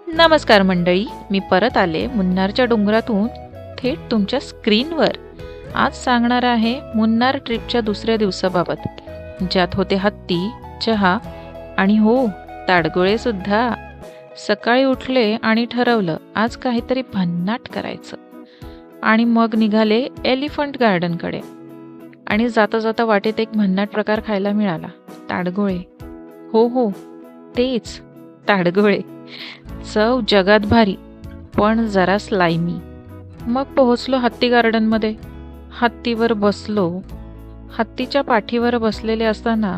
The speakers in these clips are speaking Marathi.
नमस्कार मंडळी, मी परत आले मुन्नारच्या डोंगरातून थेट तुमच्या स्क्रीनवर. आज सांगणार आहे मुन्नार ट्रिपच्या दुसऱ्या दिवसाबाबत, ज्यात होते हत्ती, चहा आणि हो, ताडगोळे सुद्धा. सकाळी उठले आणि ठरवलं आज काहीतरी भन्नाट करायचं, आणि मग निघाले एलिफंट गार्डनकडे. आणि जाता जाता वाटेत एक भन्नाट प्रकार खायला मिळाला, ताडगोळे. हो हो, तेच ताडगोळे. चव जगात भारी, पण जरा स्लायमी. मग पोहोचलो हत्ती गार्डनमध्ये. हत्तीवर बसलो. हत्तीच्या पाठीवर बसलेले असताना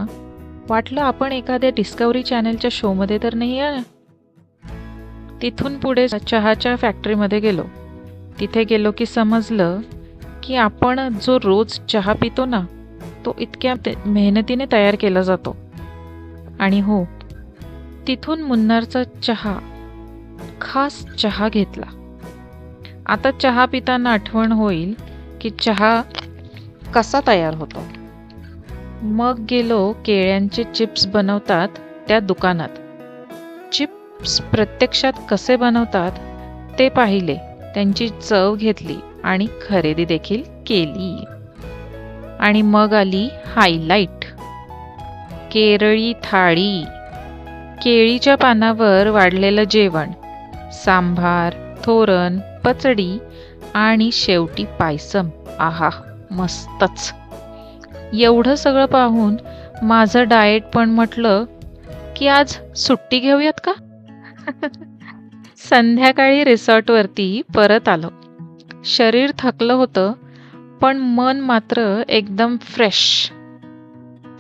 वाटलं आपण एखाद्या डिस्कवरी चॅनलच्या शोमध्ये तर नाही आहे. तिथून पुढे चहाच्या फॅक्टरीमध्ये गेलो. तिथे गेलो की समजलं की आपण जो रोज चहा पितो ना, तो इतक्या मेहनतीने तयार केला जातो. आणि हो, तिथून मुन्नारचा चहा, खास चहा घेतला. आता चहा पिताना आठवण होईल की चहा कसा तयार होतो. मग गेलो केळ्यांचे चिप्स बनवतात त्या दुकानात. चिप्स प्रत्यक्षात कसे बनवतात ते पाहिले, त्यांची चव घेतली आणि खरेदी देखील केली. आणि मग आली हायलाईट, केरळी थाळी. केळीच्या पानावर वाढलेलं जेवण, सांभार, थोरण, पचडी आणि शेवटी पायसम. आहा, मस्तच. एवढं सगळं पाहून माझं डाएट पण म्हटलं की आज सुट्टी घेऊयात का. संध्याकाळी रिसॉर्टवरती परत आलो. शरीर थकलं होतं, पण मन मात्र एकदम फ्रेश.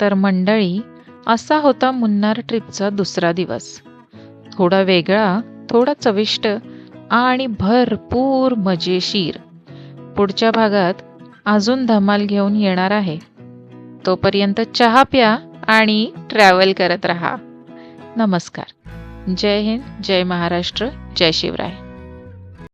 तर मंडळी, असा होता मुन्नार ट्रिपचा दुसरा दिवस. थोडा वेगळा, थोडा चविष्ट आणि भरपूर मजेशीर. पुढच्या भागात अजून धमाल घेऊन येणार आहे. तोपर्यंत चहा प्या आणि ट्रॅव्हल करत राहा. नमस्कार. जय हिंद, जय महाराष्ट्र, जय शिवराय.